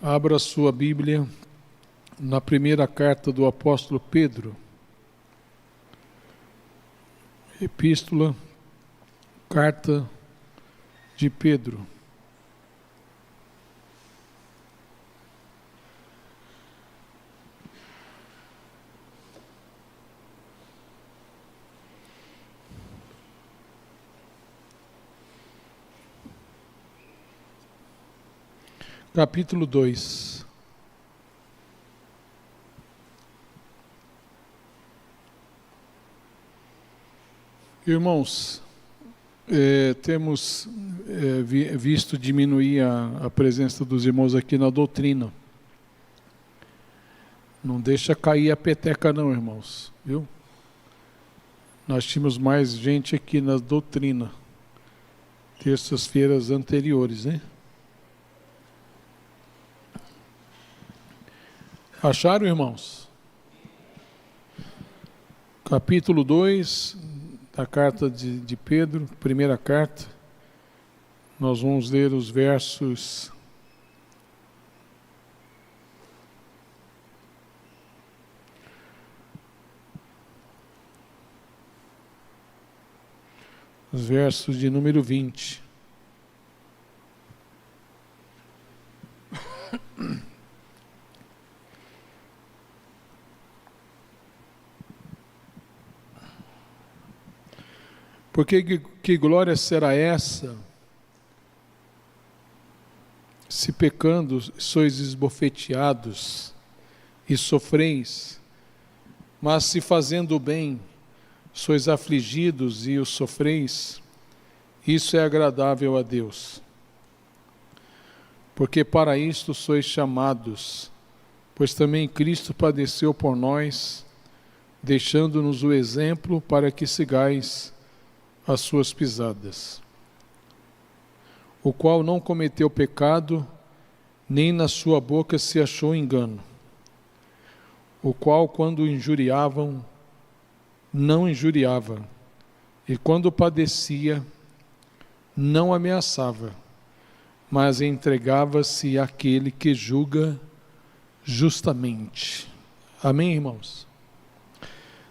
Abra sua Bíblia na primeira carta do apóstolo Pedro. Epístola, carta de Pedro. Capítulo 2. Irmãos, temos visto diminuir a presença dos irmãos aqui na doutrina. Não deixa cair a peteca não, irmãos, viu? Nós tínhamos mais gente aqui na doutrina, terças-feiras anteriores, né? Acharam, irmãos? Capítulo 2 da carta de Pedro, primeira carta. Nós vamos ler os versos 20. Porque que glória será essa, se pecando sois esbofeteados e sofreis, mas se fazendo o bem sois afligidos e os sofreis, isso é agradável a Deus. Porque para isto sois chamados, pois também Cristo padeceu por nós, deixando-nos o exemplo para que sigais as suas pisadas, o qual não cometeu pecado, nem na sua boca se achou engano, o qual quando injuriavam, não injuriava, e quando padecia, não ameaçava, mas entregava-se àquele que julga justamente. Amém, irmãos?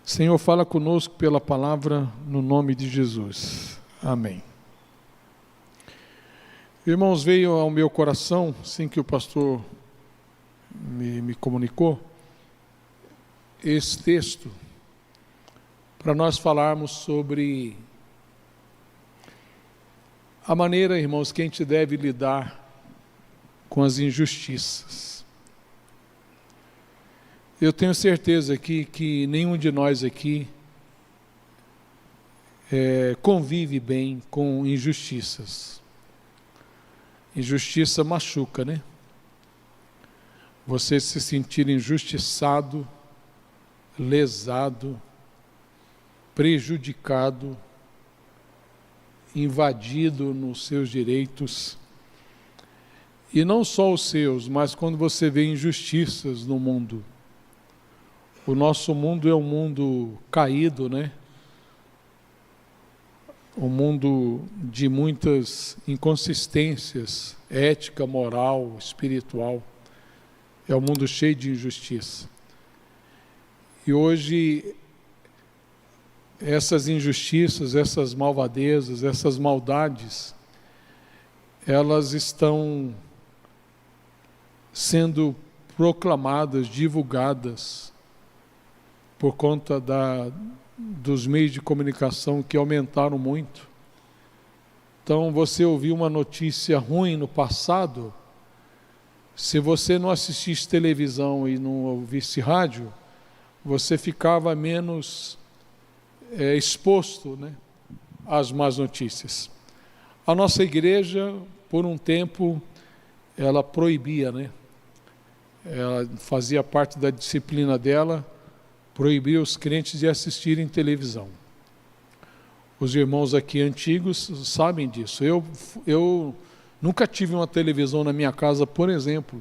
Senhor, fala conosco pela palavra, no nome de Jesus. Amém. Irmãos, veio ao meu coração, assim que o pastor me comunicou, esse texto, para nós falarmos sobre a maneira, irmãos, que a gente deve lidar com as injustiças. Eu tenho certeza aqui que nenhum de nós aqui convive bem com injustiças. Injustiça machuca, né? Você se sentir injustiçado, lesado, prejudicado, invadido nos seus direitos. E não só os seus, mas quando você vê injustiças no mundo. O nosso mundo é um mundo caído, né? Um mundo de muitas inconsistências, ética, moral, espiritual. É um mundo cheio de injustiça. E hoje, essas injustiças, essas malvadezas, essas maldades, elas estão sendo proclamadas, divulgadas, por conta dos meios de comunicação que aumentaram muito. Então, você ouviu uma notícia ruim no passado, se você não assistisse televisão e não ouvisse rádio, você ficava menos exposto, né, às más notícias. A nossa igreja, por um tempo, ela proibia, né? Ela fazia parte da disciplina dela, proibir os crentes de assistirem televisão. Os irmãos aqui antigos sabem disso. Eu nunca tive uma televisão na minha casa, por exemplo.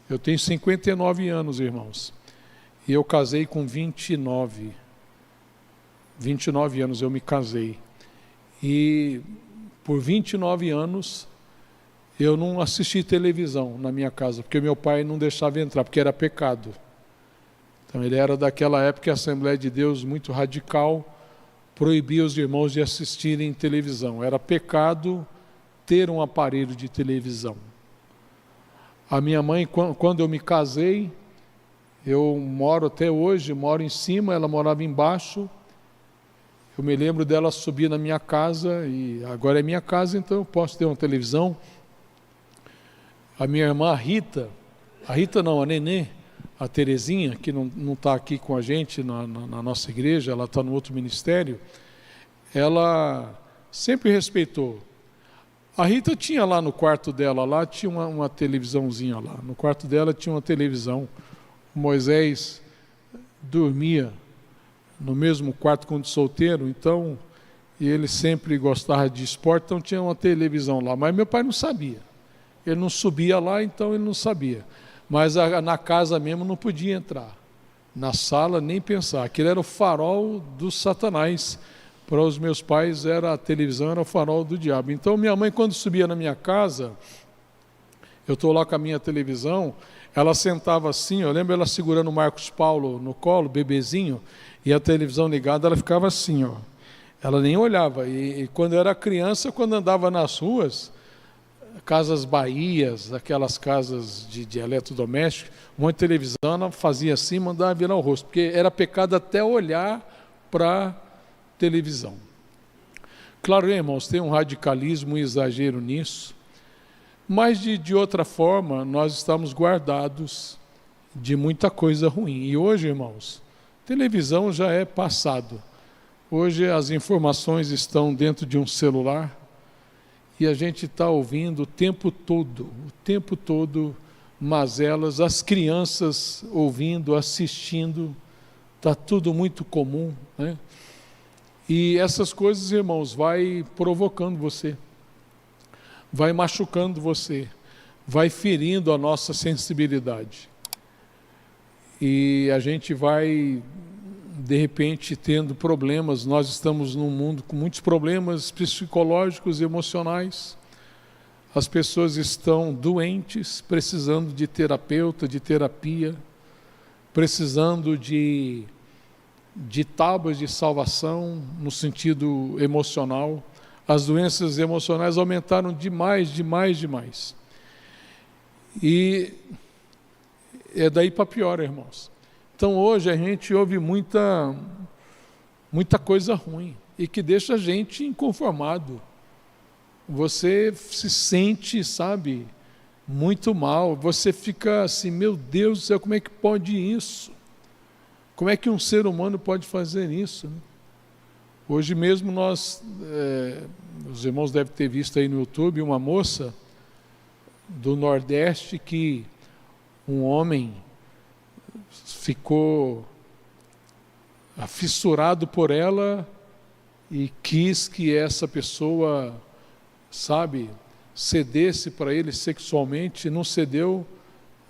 Eu tenho 59 anos, irmãos. E eu casei com 29 anos eu me casei. E por 29 anos eu não assisti televisão na minha casa, porque meu pai não deixava entrar, porque era pecado. Então ele era daquela época, a Assembleia de Deus muito radical, proibia os irmãos de assistirem televisão. Era pecado ter um aparelho de televisão. A minha mãe, quando eu me casei, eu moro até hoje, moro em cima, ela morava embaixo. Eu me lembro dela subir na minha casa, e agora é minha casa, então eu posso ter uma televisão. A minha irmã a Nenê, a Terezinha, que não está aqui com a gente na nossa igreja, ela está no outro ministério, ela sempre respeitou. A Rita tinha lá no quarto dela, lá tinha uma televisãozinha lá, no quarto dela tinha uma televisão. O Moisés dormia no mesmo quarto quando solteiro, então, e ele sempre gostava de esporte, então tinha uma televisão lá, mas meu pai não sabia. Ele não subia lá, então ele não sabia. Mas na casa mesmo não podia entrar. Na sala, nem pensar. Aquilo era o farol do Satanás. Para os meus pais, a televisão era o farol do diabo. Então, minha mãe, quando subia na minha casa, eu estou lá com a minha televisão, ela sentava assim, eu lembro ela segurando o Marcos Paulo no colo, bebezinho, e a televisão ligada, ela ficava assim, ó. Ela nem olhava. E quando eu era criança, quando andava nas ruas, Casas Bahias, aquelas casas de eletrodoméstico, uma televisão, ela fazia assim, mandava virar o rosto, porque era pecado até olhar para televisão. Claro, irmãos, tem um radicalismo, um exagero nisso, mas de outra forma, nós estamos guardados de muita coisa ruim. E hoje, irmãos, televisão já é passado. Hoje as informações estão dentro de um celular, e a gente está ouvindo o tempo todo, mazelas, as crianças ouvindo, assistindo, está tudo muito comum, né? E essas coisas, irmãos, vai provocando você, vai machucando você, vai ferindo a nossa sensibilidade. E a gente vai, de repente, tendo problemas. Nós estamos num mundo com muitos problemas psicológicos e emocionais. As pessoas estão doentes, precisando de terapeuta, de terapia, precisando de tábuas de salvação no sentido emocional. As doenças emocionais aumentaram demais. E é daí para pior, irmãos. Então hoje a gente ouve muita coisa ruim e que deixa a gente inconformado. Você se sente, sabe, muito mal. Você fica assim, meu Deus do céu, como é que pode isso? Como é que um ser humano pode fazer isso, né? Hoje mesmo os irmãos devem ter visto aí no YouTube uma moça do Nordeste que um homem ficou fissurado por ela e quis que essa pessoa, sabe, cedesse para ele sexualmente, não cedeu,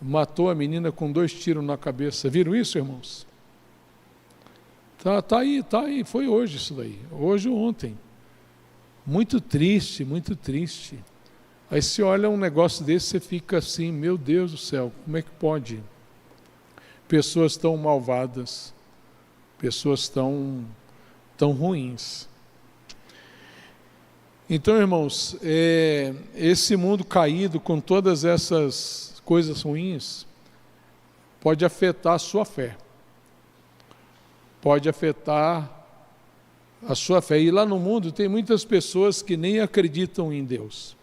matou a menina com 2 tiros na cabeça. Viram isso, irmãos? Tá aí, foi hoje isso daí, hoje ou ontem. Muito triste. Aí se olha um negócio desse, você fica assim, meu Deus do céu, como é que pode? Pessoas tão malvadas, pessoas tão ruins. Então, irmãos, esse mundo caído com todas essas coisas ruins pode afetar a sua fé. Pode afetar a sua fé. E lá no mundo tem muitas pessoas que nem acreditam em Deus.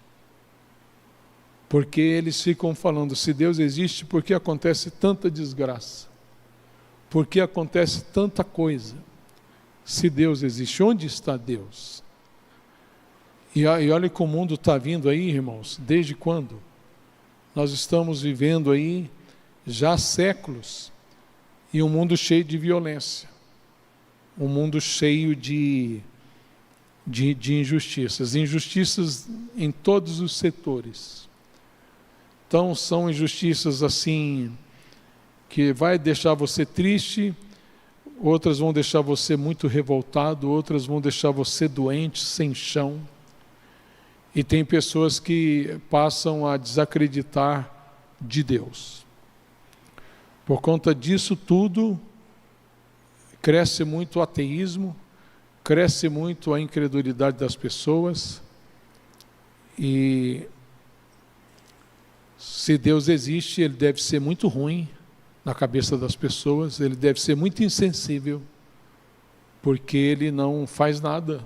Porque eles ficam falando, se Deus existe, por que acontece tanta desgraça? Por que acontece tanta coisa? Se Deus existe, onde está Deus? E olha que o mundo está vindo aí, irmãos, desde quando? Nós estamos vivendo aí já há séculos, e um mundo cheio de violência, um mundo cheio de injustiças em todos os setores. Então são injustiças assim, que vai deixar você triste, outras vão deixar você muito revoltado, outras vão deixar você doente, sem chão. E tem pessoas que passam a desacreditar de Deus. Por conta disso tudo, cresce muito o ateísmo, cresce muito a incredulidade das pessoas. E se Deus existe, Ele deve ser muito ruim na cabeça das pessoas, Ele deve ser muito insensível, porque Ele não faz nada.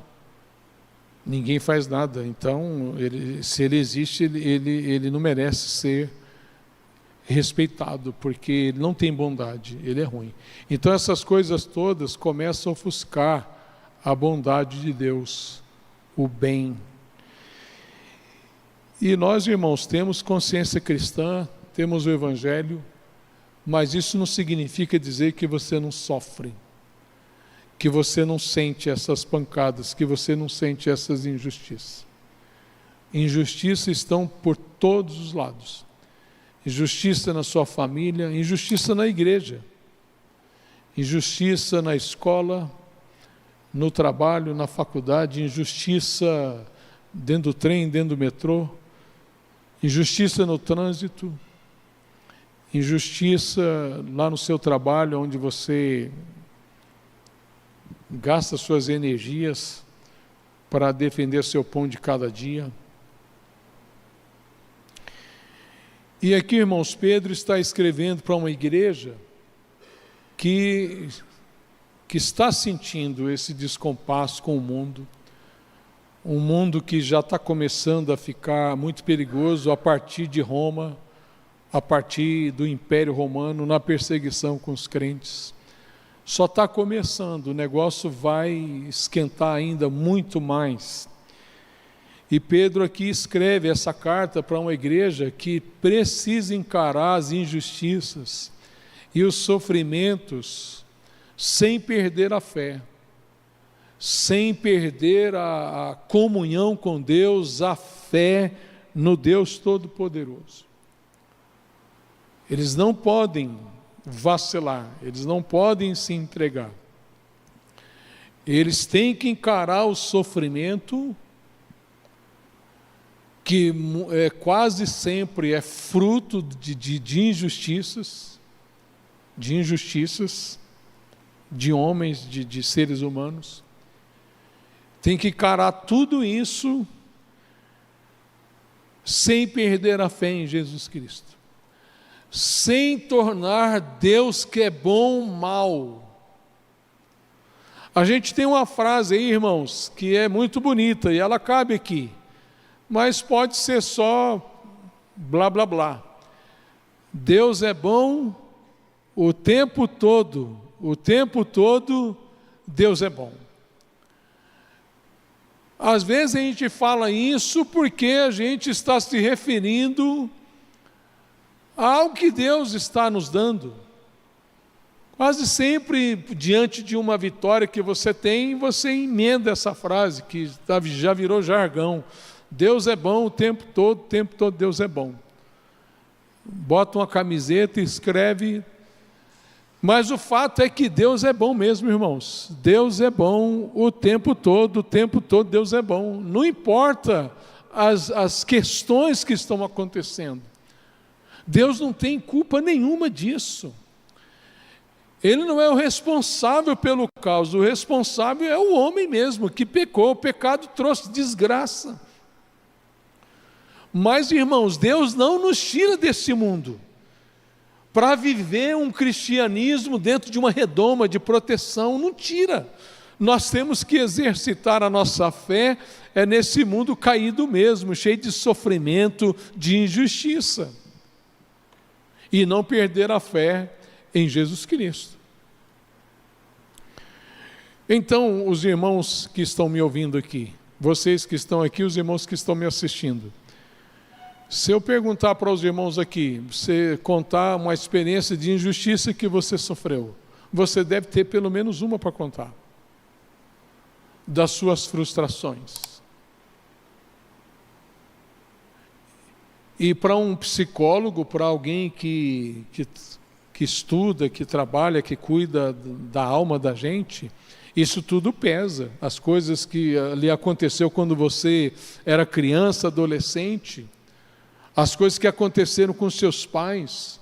Ninguém faz nada. Então, se Ele existe, ele não merece ser respeitado, porque Ele não tem bondade, Ele é ruim. Então essas coisas todas começam a ofuscar a bondade de Deus, o bem. E nós, irmãos, temos consciência cristã, temos o Evangelho, mas isso não significa dizer que você não sofre, que você não sente essas pancadas, que você não sente essas injustiças. Injustiças estão por todos os lados. Injustiça na sua família, injustiça na igreja, injustiça na escola, no trabalho, na faculdade, injustiça dentro do trem, dentro do metrô, injustiça no trânsito, injustiça lá no seu trabalho, onde você gasta suas energias para defender seu pão de cada dia. E aqui, irmãos, Pedro está escrevendo para uma igreja que está sentindo esse descompasso com o mundo, um mundo que já está começando a ficar muito perigoso a partir de Roma, a partir do Império Romano, na perseguição com os crentes. Só está começando, o negócio vai esquentar ainda muito mais. E Pedro aqui escreve essa carta para uma igreja que precisa encarar as injustiças e os sofrimentos sem perder a fé, sem perder a comunhão com Deus, a fé no Deus Todo-Poderoso. Eles não podem vacilar, eles não podem se entregar. Eles têm que encarar o sofrimento, que quase sempre é fruto de injustiças, de homens, de seres humanos. Tem que encarar tudo isso sem perder a fé em Jesus Cristo, sem tornar Deus que é bom mal. A gente tem uma frase aí, irmãos, que é muito bonita e ela cabe aqui, mas pode ser só blá blá blá. Deus é bom o tempo todo Deus é bom. Às vezes a gente fala isso porque a gente está se referindo ao que Deus está nos dando. Quase sempre, diante de uma vitória que você tem, você emenda essa frase, que já virou jargão. Deus é bom o tempo todo Deus é bom. Bota uma camiseta e escreve. Mas o fato é que Deus é bom mesmo, irmãos. Deus é bom o tempo todo Deus é bom. Não importa as questões que estão acontecendo. Deus não tem culpa nenhuma disso. Ele não é o responsável pelo caos, o responsável é o homem mesmo, que pecou. O pecado trouxe desgraça. Mas, irmãos, Deus não nos tira desse mundo para viver um cristianismo dentro de uma redoma de proteção, não tira. Nós temos que exercitar a nossa fé nesse mundo caído mesmo, cheio de sofrimento, de injustiça. E não perder a fé em Jesus Cristo. Então, os irmãos que estão me ouvindo aqui, vocês que estão aqui, os irmãos que estão me assistindo, se eu perguntar para os irmãos aqui, você contar uma experiência de injustiça que você sofreu, você deve ter pelo menos uma para contar, das suas frustrações. E para um psicólogo, para alguém que estuda, que trabalha, que cuida da alma da gente, Isso tudo pesa. As coisas que lhe aconteceu quando você era criança, adolescente, as coisas que aconteceram com seus pais,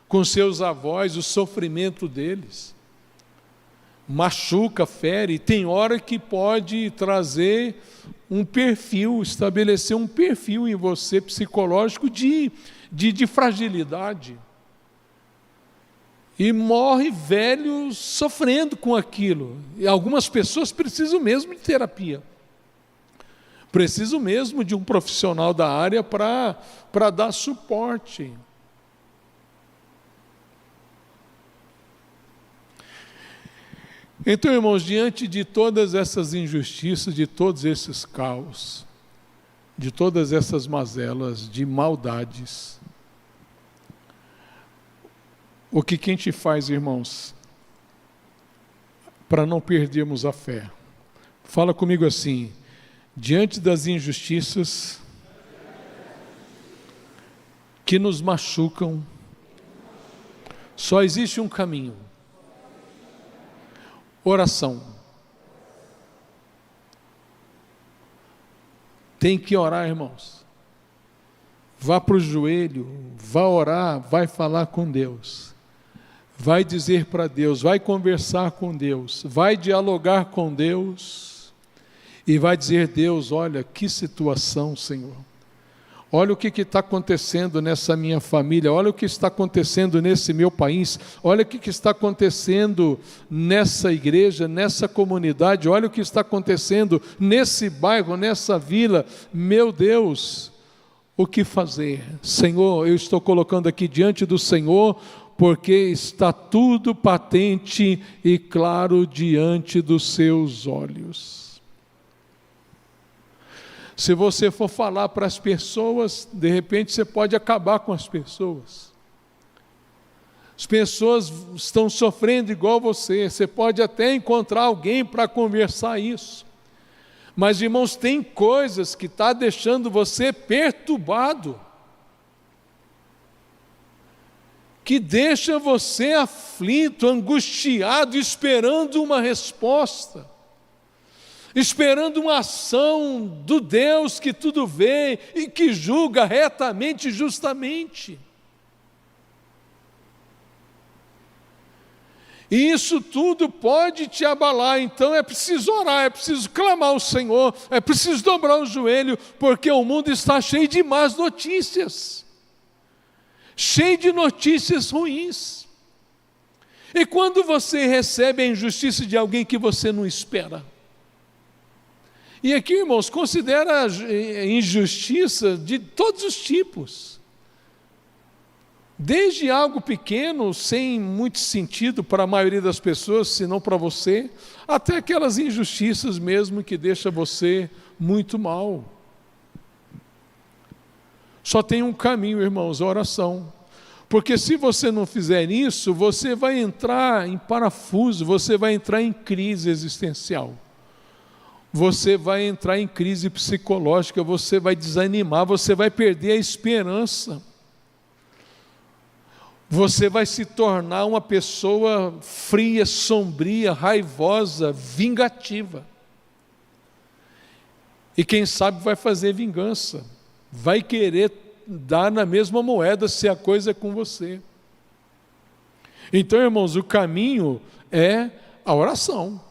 com seus avós, o sofrimento deles, machuca, fere. Tem hora que pode trazer um perfil, estabelecer um perfil em você psicológico de fragilidade. E morre velho sofrendo com aquilo. E algumas pessoas precisam mesmo de terapia. Precisam mesmo de um profissional da área para dar suporte. Então, irmãos, diante de todas essas injustiças, de todos esses caos, de todas essas mazelas, de maldades, o que a gente faz, irmãos, para não perdermos a fé? Fala comigo assim: diante das injustiças que nos machucam, só existe um caminho: oração. Tem que orar, irmãos. Vá para o joelho, vá orar, vai falar com Deus. Vai dizer para Deus, vai conversar com Deus, vai dialogar com Deus e vai dizer: Deus, olha que situação, Senhor. Olha o que está acontecendo nessa minha família, olha o que está acontecendo nesse meu país, olha o que está acontecendo nessa igreja, nessa comunidade, olha o que está acontecendo nesse bairro, nessa vila. Meu Deus, o que fazer? Senhor, eu estou colocando aqui diante do Senhor, porque está tudo patente e claro diante dos seus olhos. Se você for falar para as pessoas, de repente você pode acabar com as pessoas. As pessoas estão sofrendo igual você pode até encontrar alguém para conversar isso. Mas, irmãos, tem coisas que estão deixando você perturbado, que deixa você aflito, angustiado, esperando uma resposta, esperando uma ação do Deus que tudo vê e que julga retamente e justamente. E isso tudo pode te abalar. Então é preciso orar, é preciso clamar ao Senhor, é preciso dobrar o joelho, porque o mundo está cheio de más notícias, cheio de notícias ruins. E quando você recebe a injustiça de alguém que você não espera, e aqui, irmãos, considera a injustiça de todos os tipos, desde algo pequeno, sem muito sentido para a maioria das pessoas, se não para você, até aquelas injustiças mesmo que deixam você muito mal. Só tem um caminho, irmãos: a oração. Porque se você não fizer isso, você vai entrar em parafuso, você vai entrar em crise existencial. Você vai entrar em crise psicológica, você vai desanimar, você vai perder a esperança. Você vai se tornar uma pessoa fria, sombria, raivosa, vingativa. E quem sabe vai fazer vingança, vai querer dar na mesma moeda se a coisa é com você. Então, irmãos, o caminho é a oração.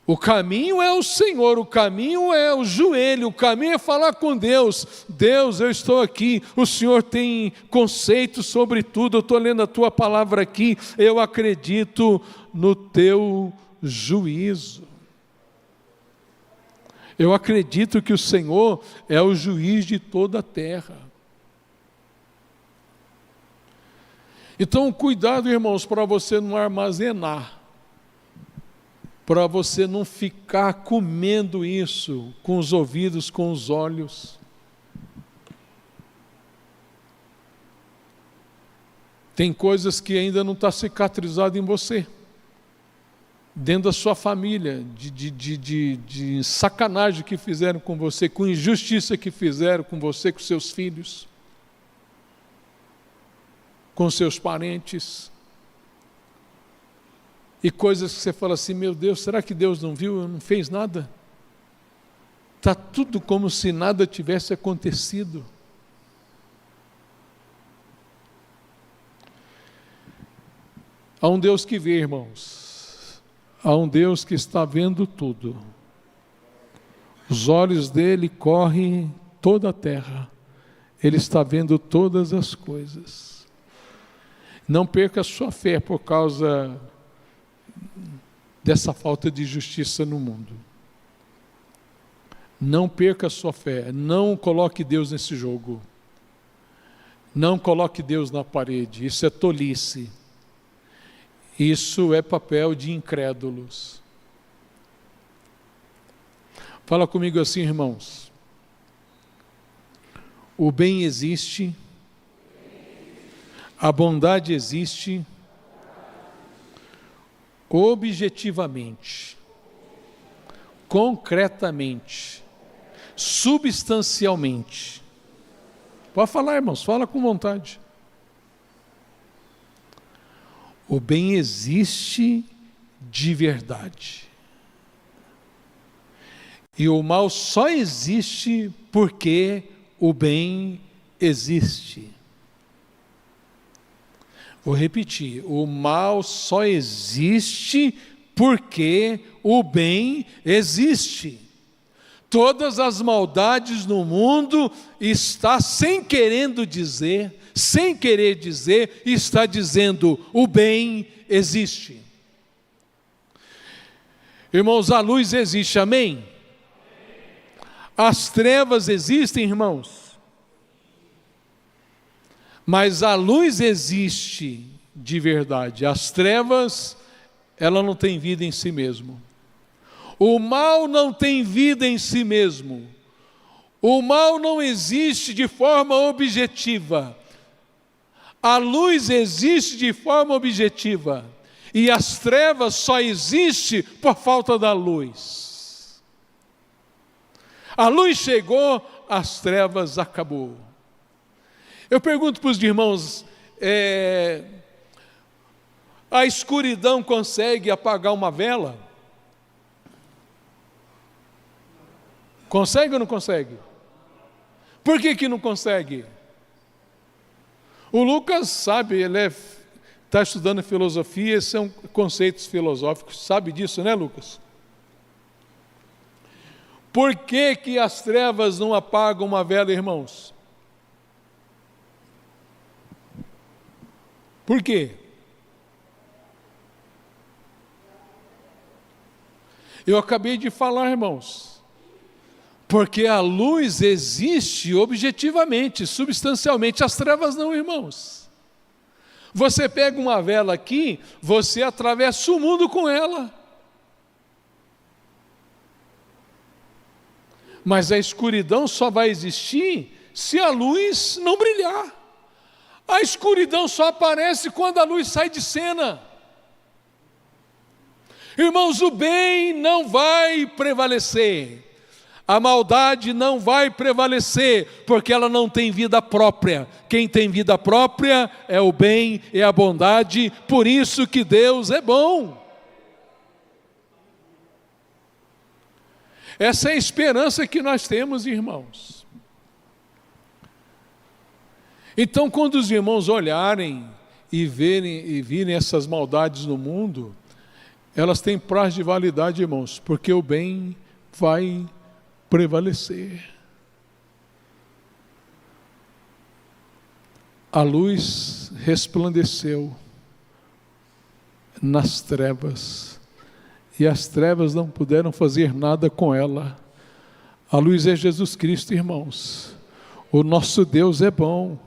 O caminho é o Senhor, o caminho é o joelho, o caminho é falar com Deus. Deus, eu estou aqui, o Senhor tem conceito sobre tudo, eu estou lendo a Tua palavra aqui, eu acredito no Teu juízo. Eu acredito que o Senhor é o juiz de toda a terra. Então, cuidado, irmãos, para você não armazenar, para você não ficar comendo isso com os ouvidos, com os olhos. Tem coisas que ainda não estão cicatrizadas em você, dentro da sua família, de sacanagem que fizeram com você, com injustiça que fizeram com você, com seus filhos, com seus parentes. E coisas que você fala assim, meu Deus, será que Deus não viu, não fez nada? Está tudo como se nada tivesse acontecido. Há um Deus que vê, irmãos. Há um Deus que está vendo tudo. Os olhos dele correm toda a terra. Ele está vendo todas as coisas. Não perca a sua fé por causa dessa falta de justiça no mundo. Não perca a sua fé. Não coloque Deus nesse jogo. Não coloque Deus na parede. Isso é tolice. Isso é papel de incrédulos. Fala comigo assim, irmãos. O bem existe, a bondade existe, objetivamente, concretamente, substancialmente. Pode falar, irmãos, fala com vontade. O bem existe de verdade. E o mal só existe porque o bem existe. Vou repetir, o mal só existe porque o bem existe. Todas as maldades no mundo está sem querer dizer, está dizendo, o bem existe. Irmãos, a luz existe, amém? As trevas existem, irmãos. Mas a luz existe de verdade. As trevas, ela não tem vida em si mesmo. O mal não tem vida em si mesmo. O mal não existe de forma objetiva. A luz existe de forma objetiva. E as trevas só existem por falta da luz. A luz chegou, as trevas acabou. Eu pergunto para os irmãos, a escuridão consegue apagar uma vela? Consegue ou não consegue? Por que não consegue? O Lucas sabe, ele está estudando filosofia, são conceitos filosóficos, sabe disso, né, Lucas? Por que as trevas não apagam uma vela, irmãos? Por quê? Eu acabei de falar, irmãos. Porque a luz existe objetivamente, substancialmente, as trevas não, irmãos. Você pega uma vela aqui, você atravessa o mundo com ela. Mas a escuridão só vai existir se a luz não brilhar. A escuridão só aparece quando a luz sai de cena. Irmãos, o bem não vai prevalecer. A maldade não vai prevalecer, porque ela não tem vida própria. Quem tem vida própria é o bem, é a bondade, por isso que Deus é bom. Essa é a esperança que nós temos, irmãos. Então, quando os irmãos olharem e virem essas maldades no mundo, elas têm prazo de validade, irmãos, porque o bem vai prevalecer. A luz resplandeceu nas trevas, e as trevas não puderam fazer nada com ela. A luz é Jesus Cristo, irmãos. O nosso Deus é bom.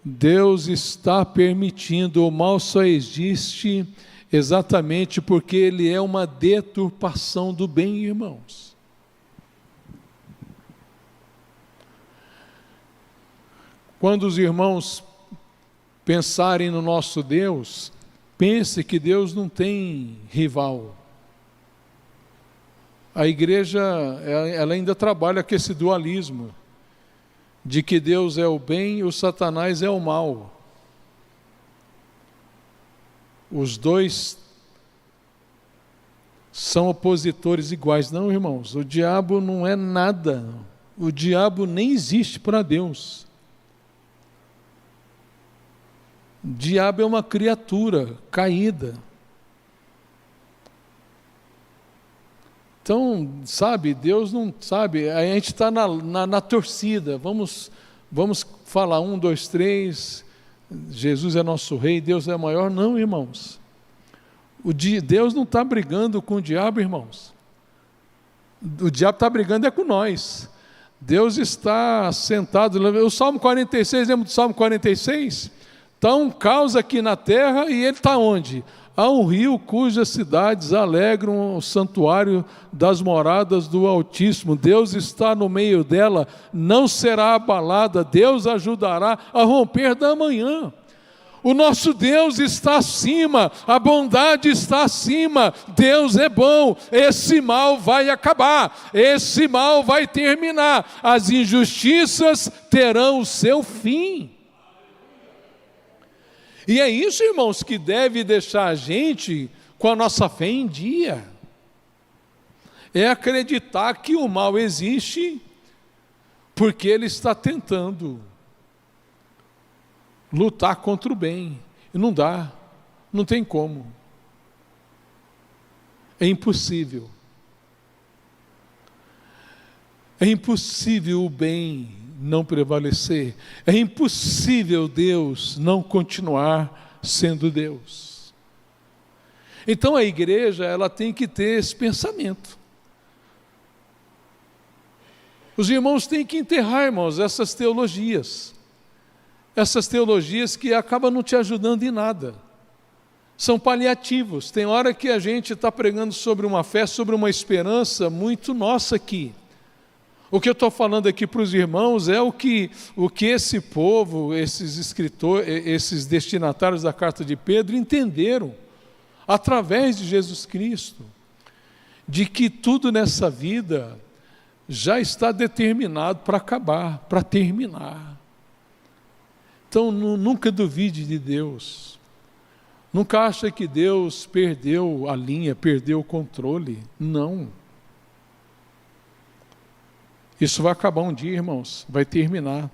Deus está permitindo, o mal só existe exatamente porque ele é uma deturpação do bem, irmãos. Quando os irmãos pensarem no nosso Deus, pense que Deus não tem rival. A igreja, ela ainda trabalha com esse dualismo, de que Deus é o bem e o Satanás é o mal. Os dois são opositores iguais. Não, irmãos, o diabo não é nada. O diabo nem existe para Deus. O diabo é uma criatura caída. Então, sabe, Deus não sabe, a gente está na torcida, vamos falar 1, 2, 3, Jesus é nosso rei, Deus é maior. Não, irmãos, Deus não está brigando com o diabo, irmãos, o diabo está brigando é com nós. Deus está sentado, o Salmo 46, lembra do Salmo 46? Está um caos aqui na terra e ele está onde? Há um rio cujas cidades alegram o santuário das moradas do Altíssimo. Deus está no meio dela, não será abalada. Deus ajudará a romper da manhã. O nosso Deus está acima, a bondade está acima. Deus é bom, esse mal vai acabar, esse mal vai terminar. As injustiças terão o seu fim. E é isso, irmãos, que deve deixar a gente com a nossa fé em dia. É acreditar que o mal existe porque ele está tentando lutar contra o bem. E não dá, não tem como. É impossível. É impossível o bem não prevalecer. É impossível Deus não continuar sendo Deus. Então a igreja, ela tem que ter esse pensamento. Os irmãos têm que enterrar, irmãos, essas teologias que acabam não te ajudando em nada. São paliativos. Tem hora que a gente está pregando sobre uma fé, sobre uma esperança muito nossa aqui. O que eu estou falando aqui para os irmãos é o que esse povo, esses escritores, esses destinatários da carta de Pedro entenderam, através de Jesus Cristo, de que tudo nessa vida já está determinado para acabar, para terminar. Então nunca duvide de Deus, nunca ache que Deus perdeu a linha, perdeu o controle, não. Isso vai acabar um dia, irmãos, vai terminar.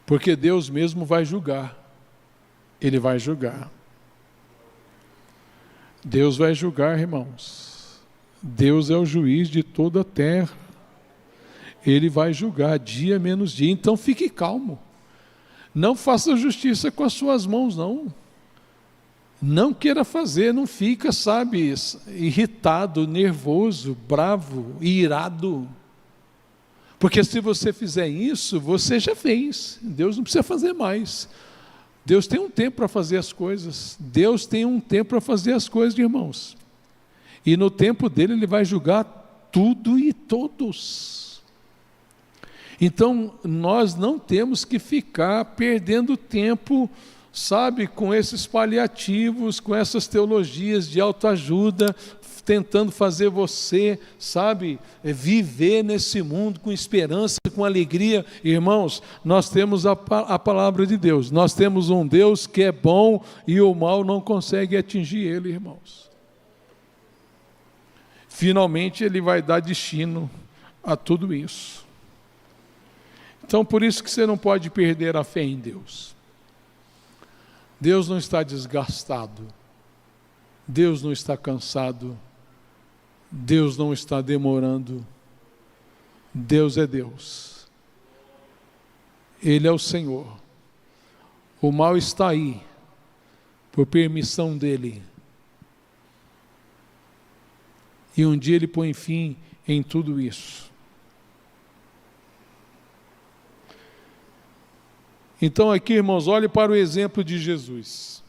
Porque Deus mesmo vai julgar. Ele vai julgar. Deus vai julgar, irmãos. Deus é o juiz de toda a terra. Ele vai julgar dia menos dia. Então fique calmo. Não faça justiça com as suas mãos, não. Não queira fazer, não fica, sabe, irritado, nervoso, bravo, irado. Porque se você fizer isso, você já fez. Deus não precisa fazer mais. Deus tem um tempo para fazer as coisas. Deus tem um tempo para fazer as coisas, irmãos. E no tempo dele, ele vai julgar tudo e todos. Então, nós não temos que ficar perdendo tempo, sabe, com esses paliativos, com essas teologias de autoajuda, tentando fazer você, sabe, viver nesse mundo com esperança, com alegria. Irmãos, nós temos a palavra de Deus, nós temos um Deus que é bom e o mal não consegue atingir ele, irmãos. Finalmente ele vai dar destino a tudo isso. Então por isso que você não pode perder a fé em Deus. Deus não está desgastado, Deus não está cansado, Deus não está demorando, Deus é Deus, Ele é o Senhor. O mal está aí, por permissão dEle, e um dia Ele põe fim em tudo isso. Então aqui, irmãos, olhe para o exemplo de Jesus.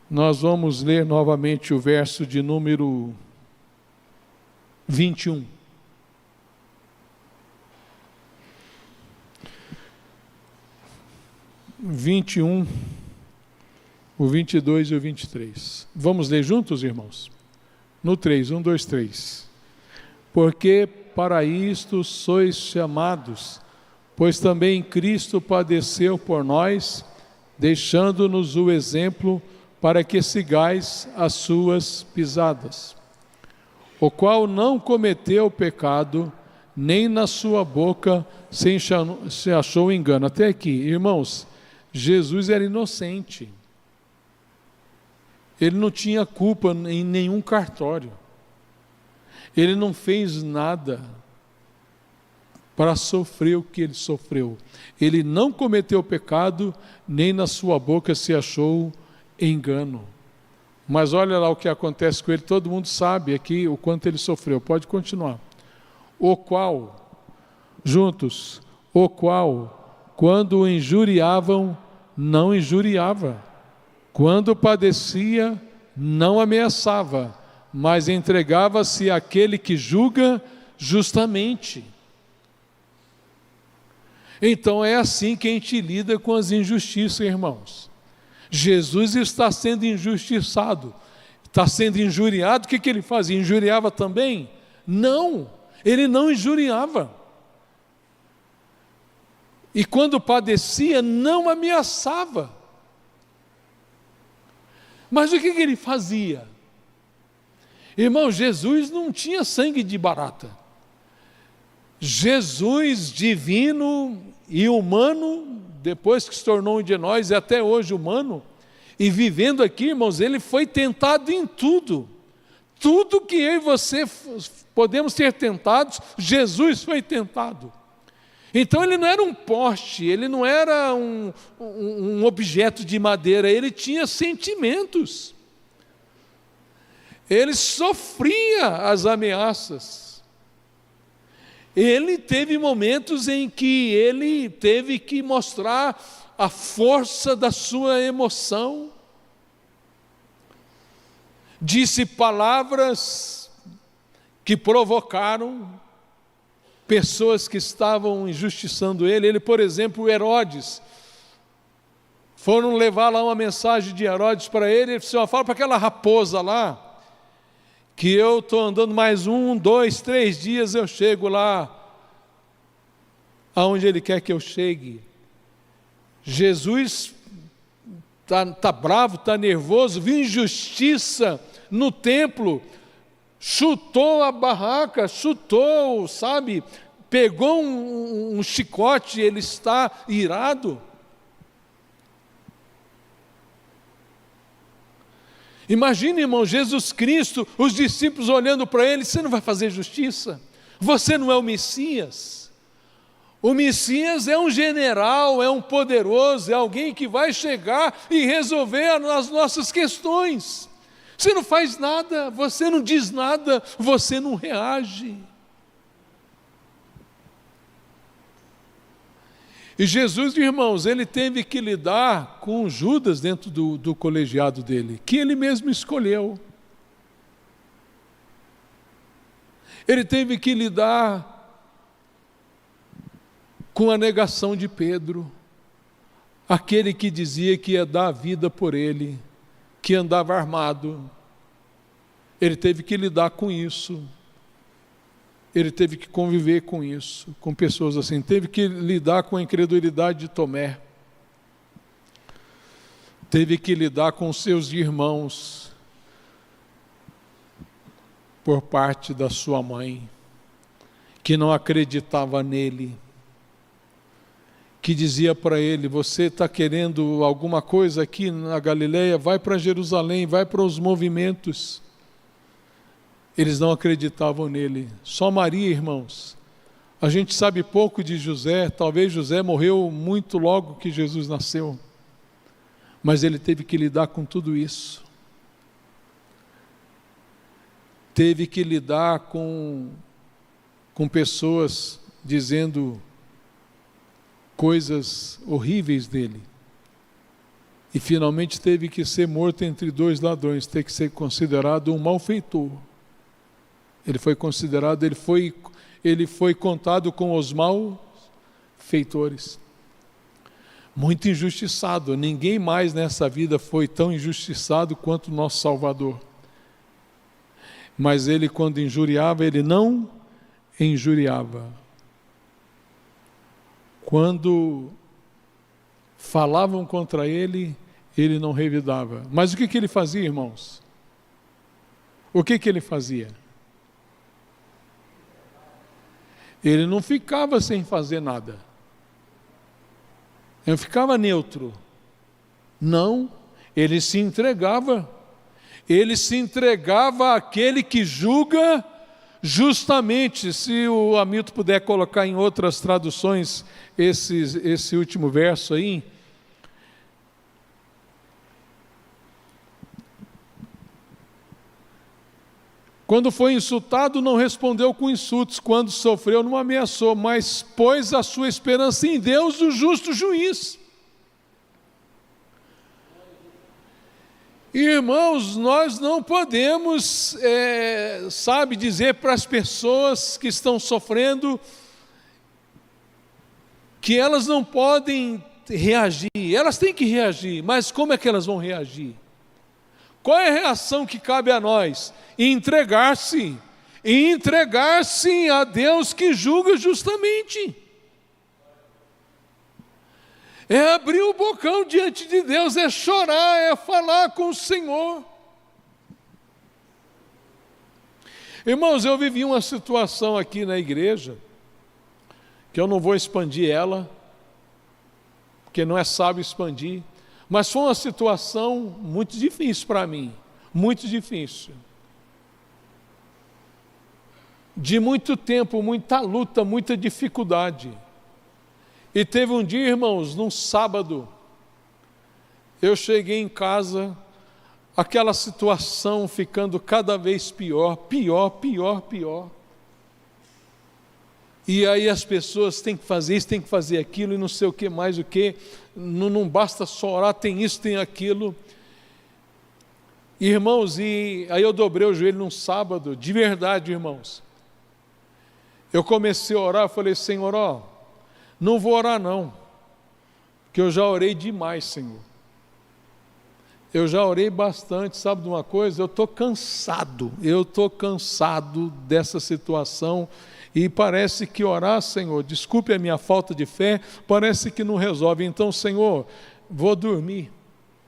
Nós vamos ler novamente o verso de número 21. O 22 e o 23. Vamos ler juntos, irmãos? No 3, 1, 2, 3. Porque para isto sois chamados, pois também Cristo padeceu por nós, deixando-nos o exemplo para que sigais as suas pisadas, o qual não cometeu pecado, nem na sua boca se achou engano. Até aqui, irmãos, Jesus era inocente. Ele não tinha culpa em nenhum cartório. Ele não fez nada para sofrer o que ele sofreu. Ele não cometeu pecado, nem na sua boca se achou engano. Mas olha lá o que acontece com ele, todo mundo sabe aqui o quanto ele sofreu. Pode continuar. O qual, juntos, o qual, quando o injuriavam, não injuriava. Quando padecia, não ameaçava, mas entregava-se àquele que julga justamente. Então é assim que a gente lida com as injustiças, irmãos. Jesus está sendo injustiçado, está sendo injuriado. O que ele fazia? Injuriava também? Não, ele não injuriava. E quando padecia, não ameaçava. Mas o que ele fazia? Irmão, Jesus não tinha sangue de barata. Jesus divino e humano, depois que se tornou um de nós, e até hoje humano, e vivendo aqui, irmãos, ele foi tentado em tudo. Tudo que eu e você podemos ser tentados, Jesus foi tentado. Então ele não era um poste, ele não era um objeto de madeira, ele tinha sentimentos. Ele sofria as ameaças. Ele teve momentos em que ele teve que mostrar a força da sua emoção. Disse palavras que provocaram pessoas que estavam injustiçando ele. Ele, por exemplo, Herodes, foram levar lá uma mensagem de Herodes para ele. Ele disse: fala para aquela raposa lá, que eu estou andando mais 1, 2, 3 dias, eu chego lá, aonde ele quer que eu chegue. Jesus está bravo, está nervoso, viu injustiça no templo, chutou a barraca, pegou um chicote, ele está irado. Imagine, irmão, Jesus Cristo, os discípulos olhando para ele: você não vai fazer justiça? Você não é o Messias? O Messias é um general, é um poderoso, é alguém que vai chegar e resolver as nossas questões. Você não faz nada, você não diz nada, você não reage. E Jesus, irmãos, ele teve que lidar com Judas dentro do colegiado dele, que ele mesmo escolheu. Ele teve que lidar com a negação de Pedro, aquele que dizia que ia dar a vida por ele, que andava armado. Ele teve que lidar com isso. Ele teve que conviver com isso, com pessoas assim. Teve que lidar com a incredulidade de Tomé. Teve que lidar com seus irmãos por parte da sua mãe, que não acreditava nele, que dizia para ele: você está querendo alguma coisa aqui na Galileia? Vai para Jerusalém, vai para os movimentos. Eles não acreditavam nele. Só Maria, irmãos. A gente sabe pouco de José. Talvez José morreu muito logo que Jesus nasceu. Mas ele teve que lidar com tudo isso. Teve que lidar com pessoas dizendo coisas horríveis dele. E finalmente teve que ser morto entre 2 ladrões. Teve que ser considerado um malfeitor. Ele foi considerado, ele foi contado com os malfeitores. Muito injustiçado. Ninguém mais nessa vida foi tão injustiçado quanto o nosso Salvador. Mas ele, quando injuriava, ele não injuriava. Quando falavam contra ele, ele não revidava. Mas o que ele fazia, irmãos? O que ele fazia? Ele não ficava sem fazer nada. Ele ficava neutro. Não, ele se entregava. Ele se entregava àquele que julga justamente. Se o Hamilton puder colocar em outras traduções esse último verso aí. Quando foi insultado, não respondeu com insultos. Quando sofreu, não ameaçou, mas pôs a sua esperança em Deus, o justo juiz. Irmãos, nós não podemos, dizer para as pessoas que estão sofrendo que elas não podem reagir. Elas têm que reagir, mas como é que elas vão reagir? Qual é a reação que cabe a nós? Entregar-se a Deus que julga justamente. É abrir o bocão diante de Deus, é chorar, é falar com o Senhor. Irmãos, eu vivi uma situação aqui na igreja, que eu não vou expandir ela, porque não é sábio expandir, mas foi uma situação muito difícil para mim, muito difícil. De muito tempo, muita luta, muita dificuldade. E teve um dia, irmãos, num sábado, eu cheguei em casa, aquela situação ficando cada vez pior. E aí as pessoas têm que fazer isso, têm que fazer aquilo, e não sei o que mais, não basta só orar, tem isso, tem aquilo. Irmãos, e aí eu dobrei o joelho num sábado, de verdade, irmãos. Eu comecei a orar, eu falei, Senhor, não vou orar não, porque eu já orei demais, Senhor. Eu já orei bastante, sabe de uma coisa? Eu estou cansado dessa situação, e parece que orar, Senhor, desculpe a minha falta de fé, parece que não resolve. Então, Senhor, vou dormir,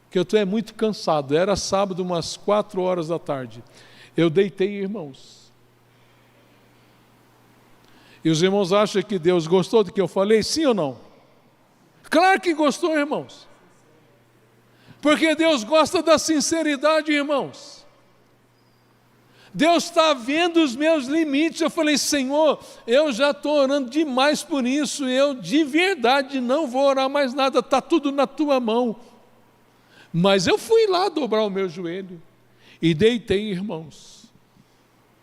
porque eu estou muito cansado. Era sábado, umas 4 horas da tarde. Eu deitei, irmãos. E os irmãos acham que Deus gostou do que eu falei? Sim ou não? Claro que gostou, irmãos. Porque Deus gosta da sinceridade, irmãos. Deus está vendo os meus limites. Eu falei, Senhor, eu já estou orando demais por isso. Eu de verdade não vou orar mais nada. Está tudo na tua mão. Mas eu fui lá dobrar o meu joelho. E deitei, irmãos.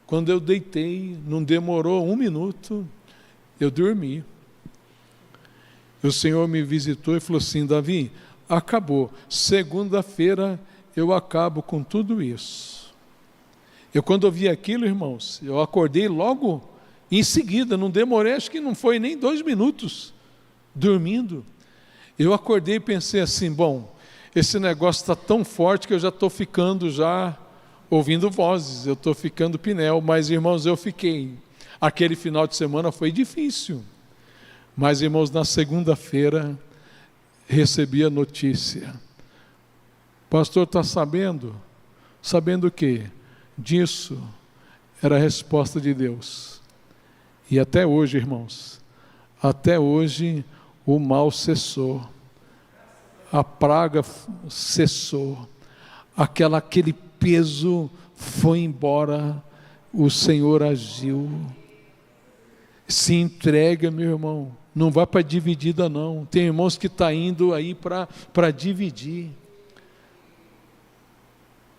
Quando eu deitei, não demorou 1 minuto, eu dormi. O Senhor me visitou e falou assim, Davi, acabou. Segunda-feira eu acabo com tudo isso. Quando eu vi aquilo, irmãos, eu acordei logo em seguida, não demorei, acho que não foi nem 2 minutos, dormindo. Eu acordei e pensei assim, bom, esse negócio está tão forte que eu já estou ficando ouvindo vozes, eu estou ficando pinel, mas irmãos, eu fiquei. Aquele final de semana foi difícil, mas irmãos, na segunda-feira, recebi a notícia. Pastor, está sabendo? Sabendo o quê? Disso era a resposta de Deus. E até hoje, irmãos, até hoje o mal cessou, a praga cessou, aquele peso foi embora, o Senhor agiu. Se entrega, meu irmão, não vai para dividida não. Tem irmãos que estão indo aí para dividir.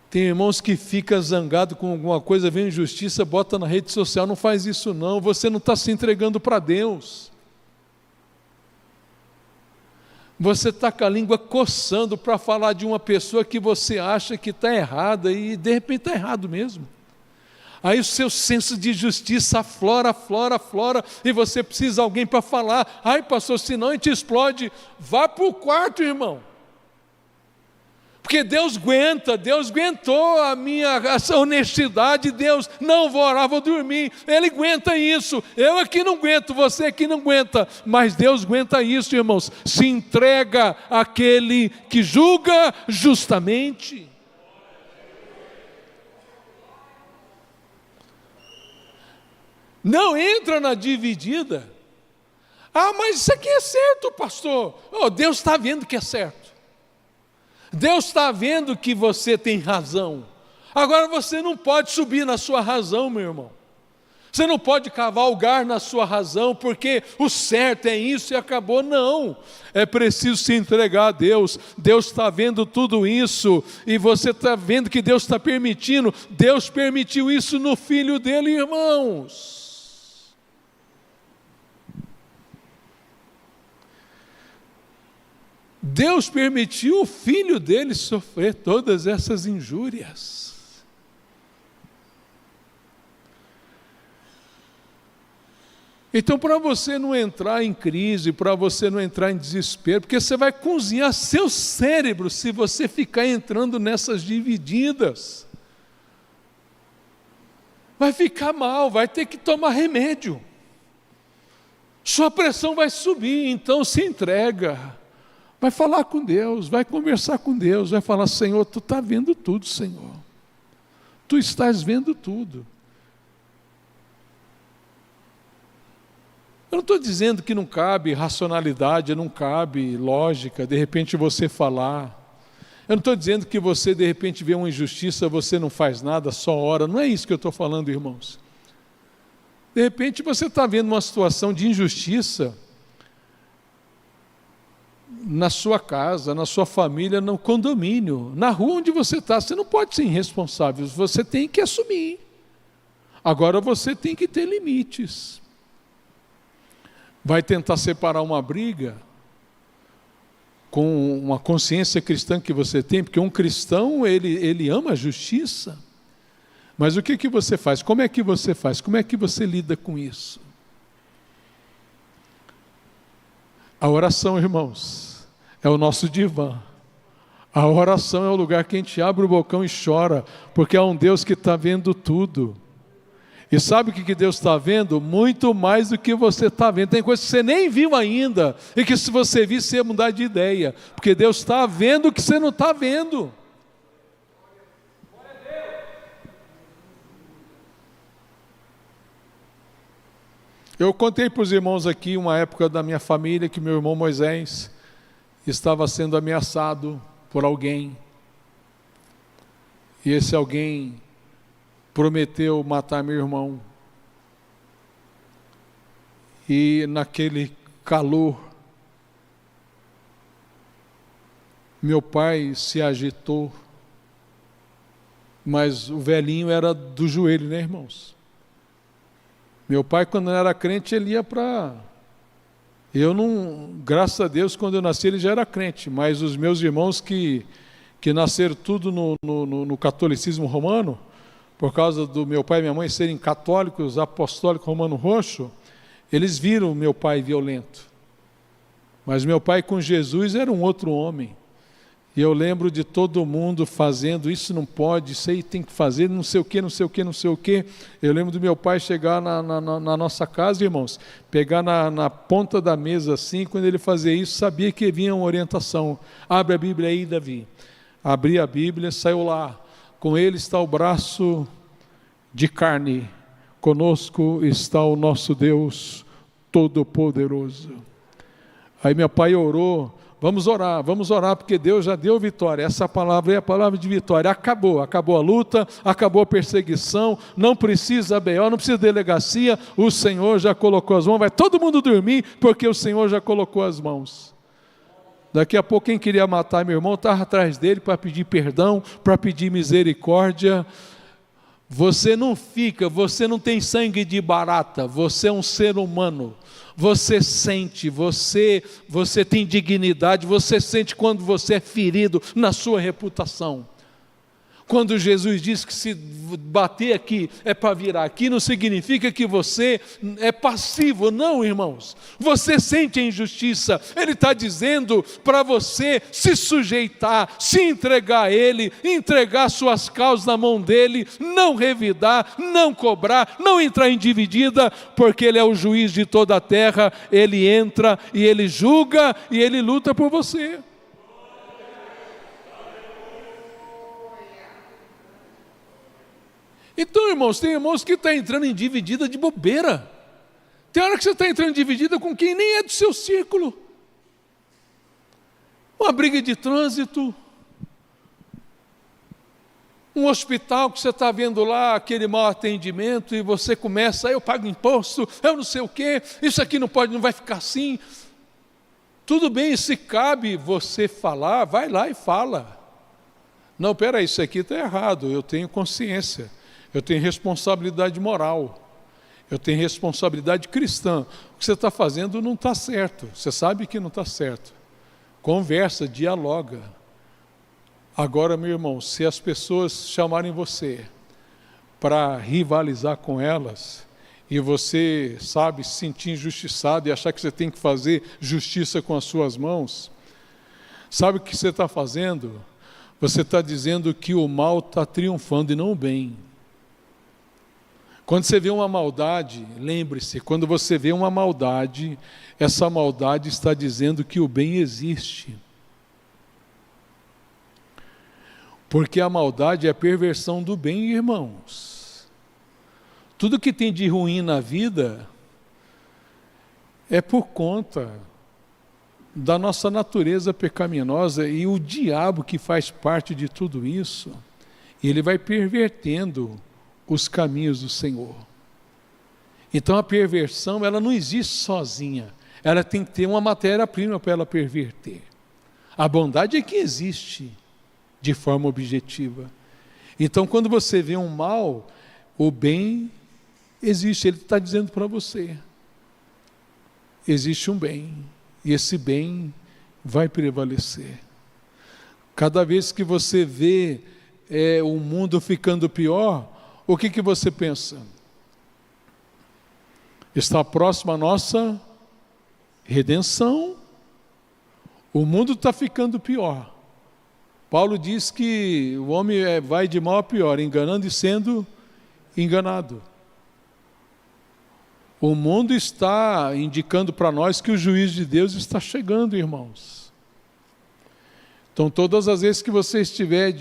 Tem irmãos que ficam zangados com alguma coisa, vem injustiça, bota na rede social. Não faz isso não, você não está se entregando para Deus. Você está com a língua coçando para falar de uma pessoa que você acha que está errada e de repente está errado mesmo. Aí o seu senso de justiça aflora, e você precisa de alguém para falar. Ai pastor, senão a gente explode. Vá para o quarto, irmão. Porque Deus aguentou essa honestidade. Deus, não vou orar, vou dormir. Ele aguenta isso. Eu aqui não aguento, você aqui não aguenta. Mas Deus aguenta isso, irmãos. Se entrega àquele que julga justamente. Não entra na dividida. Ah, mas isso aqui é certo, pastor. Oh, Deus está vendo que é certo. Deus está vendo que você tem razão. Agora você não pode subir na sua razão, meu irmão. Você não pode cavalgar na sua razão, porque o certo é isso e acabou. Não, é preciso se entregar a Deus. Deus está vendo tudo isso, e você está vendo que Deus está permitindo. Deus permitiu isso no Filho dele, irmãos. Deus permitiu o Filho dele sofrer todas essas injúrias. Então, para você não entrar em crise, para você não entrar em desespero, porque você vai cozinhar seu cérebro se você ficar entrando nessas divididas. Vai ficar mal, vai ter que tomar remédio. Sua pressão vai subir, então se entrega. Vai falar com Deus, vai conversar com Deus, vai falar: Senhor, Tu está vendo tudo, Senhor. Tu estás vendo tudo. Eu não estou dizendo que não cabe racionalidade, não cabe lógica, de repente você falar. Eu não estou dizendo que você de repente vê uma injustiça, você não faz nada, só ora. Não é isso que eu estou falando, irmãos. De repente você está vendo uma situação de injustiça na sua casa, na sua família, no condomínio, na rua onde você está. Você não pode ser irresponsável, você tem que assumir. Agora você tem que ter limites. Vai tentar separar uma briga com uma consciência cristã que você tem, porque um cristão, ele ama a justiça. Mas o que você faz? Como é que você faz? Como é que você lida com isso? A oração, irmãos, é o nosso divã. A oração é o lugar que a gente abre o bocão e chora, porque é um Deus que está vendo tudo. E sabe o que Deus está vendo? Muito mais do que você está vendo. Tem coisas que você nem viu ainda, e que se você vir, você ia mudar de ideia, porque Deus está vendo o que você não está vendo. Eu contei para os irmãos aqui uma época da minha família que meu irmão Moisés estava sendo ameaçado por alguém. E esse alguém prometeu matar meu irmão. E naquele calor, meu pai se agitou, mas o velhinho era do joelho, né, irmãos? Meu pai, quando era crente, ele ia para... Eu não... Graças a Deus, quando eu nasci, ele já era crente, mas os meus irmãos que nasceram tudo no catolicismo romano, por causa do meu pai e minha mãe serem católicos, apostólicos romano roxo, eles viram meu pai violento. Mas meu pai com Jesus era um outro homem. E eu lembro de todo mundo fazendo: isso não pode, isso aí tem que fazer, não sei o que, não sei o que, não sei o que. Eu lembro do meu pai chegar na nossa casa, irmãos, pegar na ponta da mesa assim, quando ele fazia isso, sabia que vinha uma orientação: abre a Bíblia aí, Davi. Abri a Bíblia, saiu lá: com ele está o braço de carne, conosco está o nosso Deus Todo-Poderoso. Aí meu pai orou: vamos orar, porque Deus já deu vitória. Essa palavra é a palavra de vitória. Acabou a luta, acabou a perseguição, não precisa BO, não precisa delegacia, o Senhor já colocou as mãos, vai todo mundo dormir, porque o Senhor já colocou as mãos. Daqui a pouco quem queria matar meu irmão estava atrás dele para pedir perdão, para pedir misericórdia. Você não tem sangue de barata, você é um ser humano. Você sente, você tem dignidade, você sente quando você é ferido na sua reputação. Quando Jesus diz que se bater aqui é para virar aqui, não significa que você é passivo, não, irmãos. Você sente a injustiça. Ele está dizendo para você se sujeitar, se entregar a Ele, entregar suas causas na mão dEle, não revidar, não cobrar, não entrar em dividida, porque Ele é o juiz de toda a terra. Ele entra e Ele julga e Ele luta por você. Então, irmãos, tem irmãos que estão entrando em dividida de bobeira. Tem hora que você está entrando em dividida com quem nem é do seu círculo. Uma briga de trânsito, um hospital que você está vendo lá, aquele mau atendimento, e você começa, eu pago imposto, eu não sei o quê, isso aqui não pode, não vai ficar assim. Tudo bem, se cabe você falar, vai lá e fala. Não, peraí, isso aqui está errado, eu tenho consciência. Eu tenho responsabilidade moral, eu tenho responsabilidade cristã. O que você está fazendo não está certo, você sabe que não está certo. Conversa, dialoga. Agora, meu irmão, se as pessoas chamarem você para rivalizar com elas, e você, sabe, se sentir injustiçado e achar que você tem que fazer justiça com as suas mãos, sabe o que você está fazendo? Você está dizendo que o mal está triunfando e não o bem. Quando você vê uma maldade, lembre-se, quando você vê uma maldade, essa maldade está dizendo que o bem existe. Porque a maldade é a perversão do bem, irmãos. Tudo que tem de ruim na vida é por conta da nossa natureza pecaminosa, e o diabo que faz parte de tudo isso, ele vai pervertendo os caminhos do Senhor. Então a perversão, ela não existe sozinha, ela tem que ter uma matéria-prima para ela perverter. A bondade é que existe de forma objetiva. Então quando você vê um mal, o bem existe. Ele está dizendo para você, existe um bem, e esse bem vai prevalecer. Cada vez que você vê o mundo ficando pior, o que você pensa? Está próximo a nossa redenção. O mundo está ficando pior. Paulo diz que o homem vai de mal a pior, enganando e sendo enganado. O mundo está indicando para nós que o juízo de Deus está chegando, irmãos. Então, todas as vezes que você estiver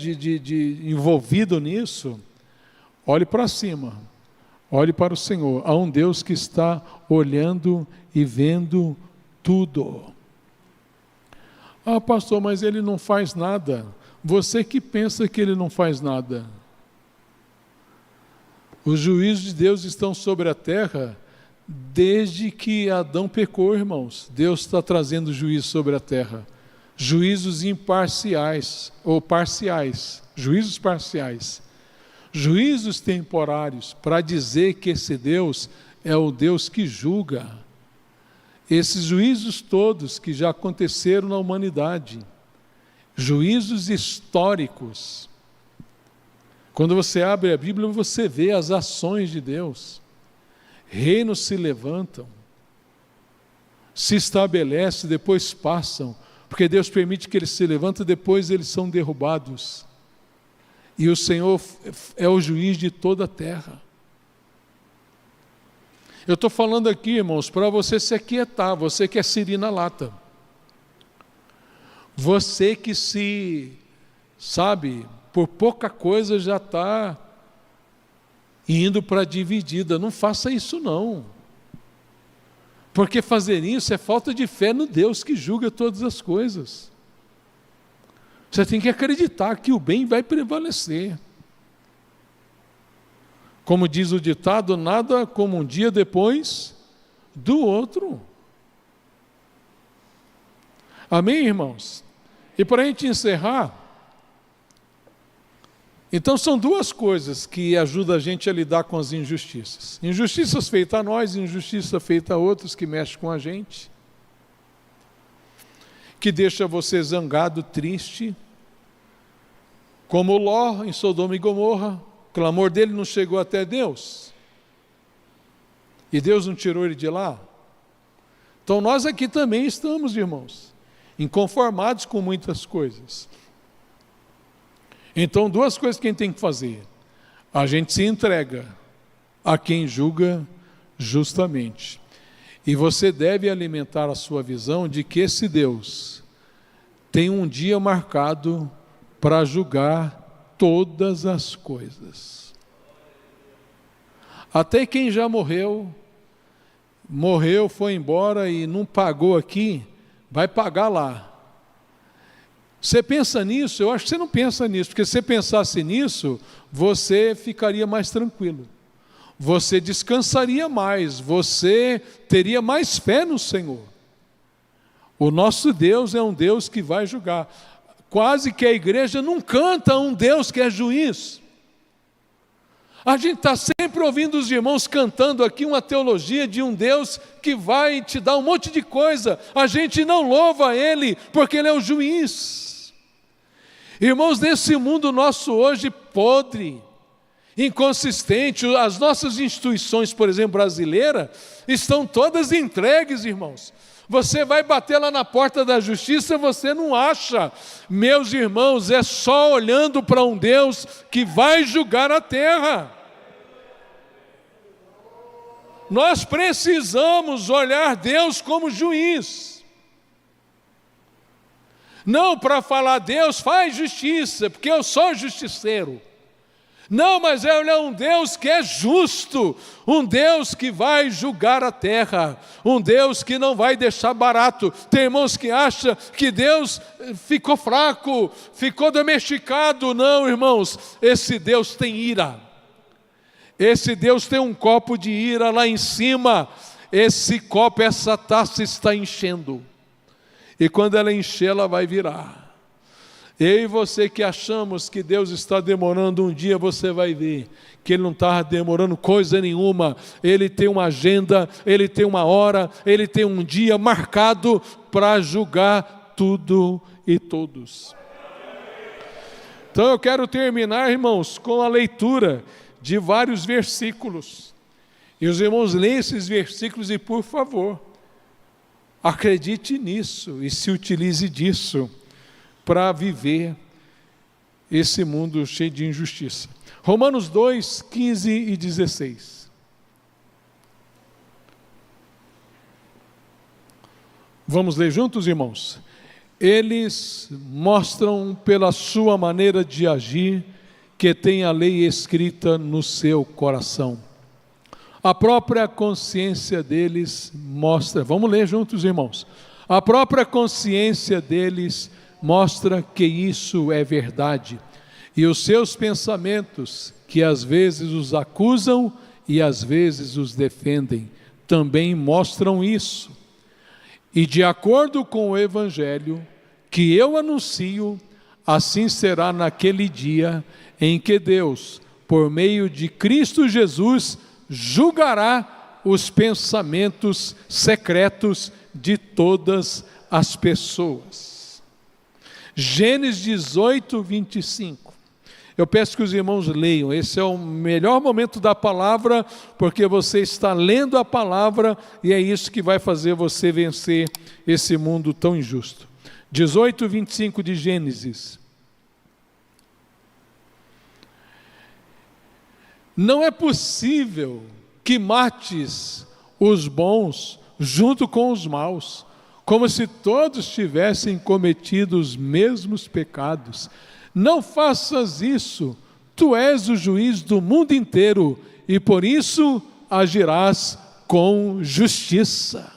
envolvido nisso, olhe para cima, olhe para o Senhor. Há um Deus que está olhando e vendo tudo. Ah, pastor, mas ele não faz nada. Você que pensa que ele não faz nada. Os juízos de Deus estão sobre a terra desde que Adão pecou, irmãos. Deus está trazendo juízo sobre a terra. Juízos imparciais, ou parciais, juízos parciais. Juízos temporários, para dizer que esse Deus é o Deus que julga. Esses juízos todos que já aconteceram na humanidade, juízos históricos. Quando você abre a Bíblia, você vê as ações de Deus. Reinos se levantam, se estabelecem, depois passam, porque Deus permite que eles se levantem, depois eles são derrubados. E o Senhor é o juiz de toda a terra. Eu estou falando aqui, irmãos, para você se aquietar, você que é siri na lata. Você que sabe, por pouca coisa já está indo para a dividida. Não faça isso não. Porque fazer isso é falta de fé no Deus que julga todas as coisas. Você tem que acreditar que o bem vai prevalecer. Como diz o ditado, nada como um dia depois do outro. Amém, irmãos? E para a gente encerrar, então são duas coisas que ajudam a gente a lidar com as injustiças. Injustiças feitas a nós, injustiça feita a outros que mexem com a gente. Que deixa você zangado, triste. Como Ló em Sodoma e Gomorra, o clamor dele não chegou até Deus. E Deus não tirou ele de lá. Então nós aqui também estamos, irmãos, inconformados com muitas coisas. Então duas coisas que a gente tem que fazer. A gente se entrega a quem julga justamente. E você deve alimentar a sua visão de que esse Deus tem um dia marcado para julgar todas as coisas. Até quem já morreu, foi embora e não pagou aqui, vai pagar lá. Você pensa nisso? Eu acho que você não pensa nisso, porque se você pensasse nisso, você ficaria mais tranquilo. Você descansaria mais, você teria mais fé no Senhor. O nosso Deus é um Deus que vai julgar. Quase que a igreja não canta um Deus que é juiz. A gente está sempre ouvindo os irmãos cantando aqui uma teologia de um Deus que vai te dar um monte de coisa. A gente não louva Ele porque Ele é o juiz. Irmãos, nesse mundo nosso hoje podre, inconsistente, as nossas instituições, por exemplo, brasileiras, estão todas entregues, irmãos. Você vai bater lá na porta da justiça, você não acha. Meus irmãos, é só olhando para um Deus que vai julgar a terra. Nós precisamos olhar Deus como juiz. Não para falar, Deus faz justiça, porque eu sou justiceiro. Não, mas é olhar um Deus que é justo, um Deus que vai julgar a terra, um Deus que não vai deixar barato. Tem irmãos que acham que Deus ficou fraco, ficou domesticado. Não, irmãos, esse Deus tem ira. Esse Deus tem um copo de ira lá em cima. Esse copo, essa taça está enchendo. E quando ela encher, ela vai virar. Eu e você que achamos que Deus está demorando, um dia você vai ver que Ele não está demorando coisa nenhuma. Ele tem uma agenda, Ele tem uma hora, Ele tem um dia marcado para julgar tudo e todos. Então eu quero terminar, irmãos, com a leitura de vários versículos. E os irmãos leem esses versículos e, por favor, acredite nisso e se utilize disso para viver esse mundo cheio de injustiça. Romanos 2, 15 e 16. Vamos ler juntos, irmãos? Eles mostram pela sua maneira de agir que tem a lei escrita no seu coração. A própria consciência deles mostra, vamos ler juntos, irmãos. A própria consciência deles mostra que isso é verdade. E os seus pensamentos, que às vezes os acusam e às vezes os defendem, também mostram isso. E de acordo com o Evangelho que eu anuncio, assim será naquele dia em que Deus, por meio de Cristo Jesus, julgará os pensamentos secretos de todas as pessoas. Gênesis 18, 25. Eu peço que os irmãos leiam, esse é o melhor momento da palavra, porque você está lendo a palavra e é isso que vai fazer você vencer esse mundo tão injusto. 18, 25 de Gênesis. Não é possível que mates os bons junto com os maus, como se todos tivessem cometido os mesmos pecados. Não faças isso, tu és o juiz do mundo inteiro, e por isso agirás com justiça.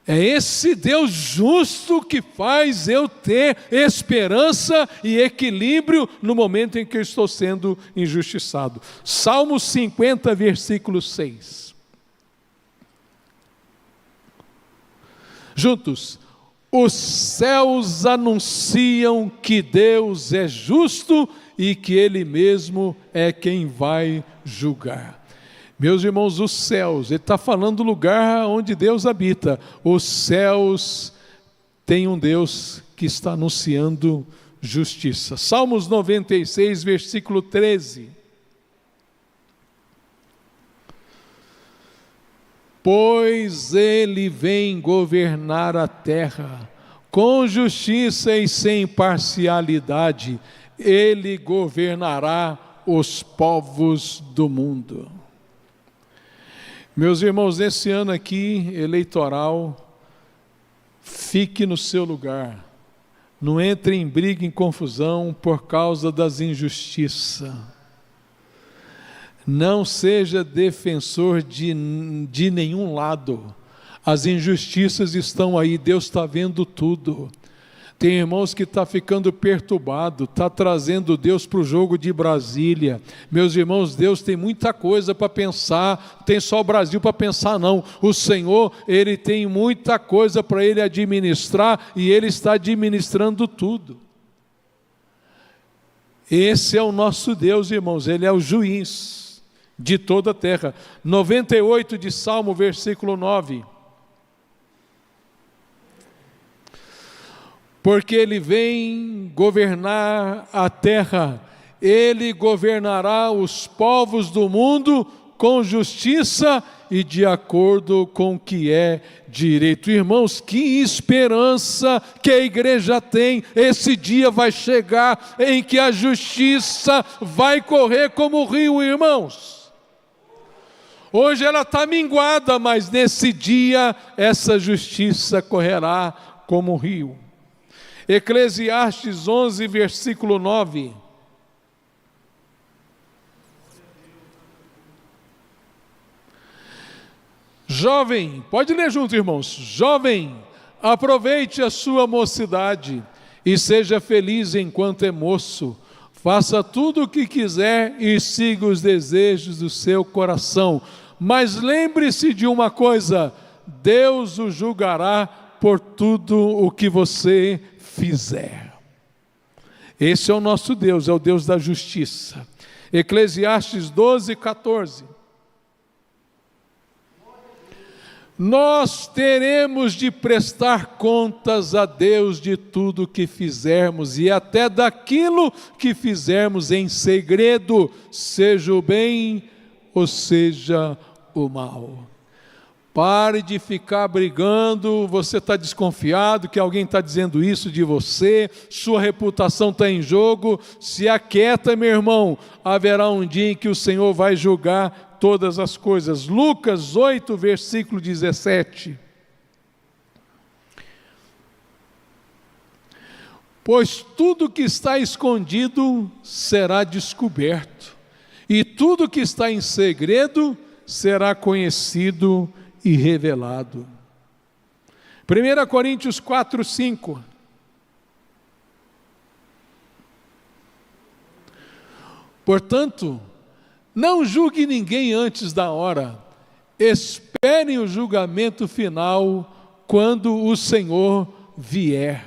É esse Deus justo que faz eu ter esperança e equilíbrio no momento em que eu estou sendo injustiçado. Salmo 50, versículo 6. Juntos. Os céus anunciam que Deus é justo e que Ele mesmo é quem vai julgar. Meus irmãos, os céus, ele está falando do lugar onde Deus habita. Os céus têm um Deus que está anunciando justiça. Salmos 96, versículo 13. Pois ele vem governar a terra, com justiça e sem parcialidade, ele governará os povos do mundo. Meus irmãos, nesse ano aqui, eleitoral, fique no seu lugar. Não entre em briga, em confusão por causa das injustiças. Não seja defensor de nenhum lado. As injustiças estão aí, Deus está vendo tudo. Tem irmãos que estão ficando perturbado, está trazendo Deus para o jogo de Brasília. Meus irmãos, Deus tem muita coisa para pensar, não tem só o Brasil para pensar não. O Senhor, Ele tem muita coisa para Ele administrar e Ele está administrando tudo. Esse é o nosso Deus, irmãos, Ele é o juiz de toda a terra. 98 de Salmo, versículo 9. Porque ele vem governar a terra, ele governará os povos do mundo com justiça e de acordo com o que é direito. Irmãos, que esperança que a igreja tem. Esse dia vai chegar em que a justiça vai correr como o rio, irmãos. Hoje ela está minguada, mas nesse dia essa justiça correrá como o rio. Eclesiastes 11, versículo 9. Jovem, pode ler junto, irmãos. Jovem, aproveite a sua mocidade e seja feliz enquanto é moço. Faça tudo o que quiser e siga os desejos do seu coração. Mas lembre-se de uma coisa: Deus o julgará por tudo o que você fizer. Esse é o nosso Deus, é o Deus da justiça. Eclesiastes 12, 14. Nós teremos de prestar contas a Deus de tudo que fizermos e até daquilo que fizermos em segredo, seja o bem ou seja o mal. Pare de ficar brigando, você está desconfiado que alguém está dizendo isso de você, sua reputação está em jogo. Se aquieta, meu irmão, haverá um dia em que o Senhor vai julgar todas as coisas. Lucas 8, versículo 17. Pois tudo que está escondido será descoberto, e tudo que está em segredo será conhecido e revelado. 1 Coríntios 4, 5. Portanto, não julgue ninguém antes da hora, esperem o julgamento final quando o Senhor vier.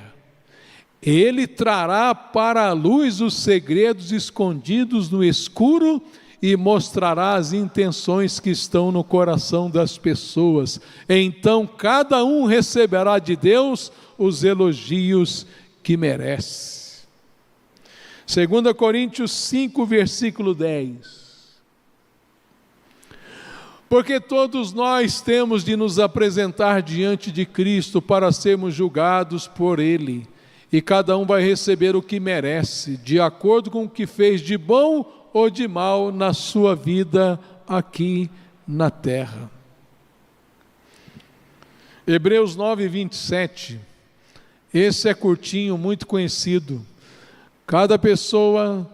Ele trará para a luz os segredos escondidos no escuro e mostrará as intenções que estão no coração das pessoas. Então cada um receberá de Deus os elogios que merece. 2 Coríntios 5, versículo 10. Porque todos nós temos de nos apresentar diante de Cristo para sermos julgados por Ele, e cada um vai receber o que merece, de acordo com o que fez de bom ou de mal na sua vida aqui na terra. Hebreus 9, 27. Esse é curtinho, muito conhecido. Cada pessoa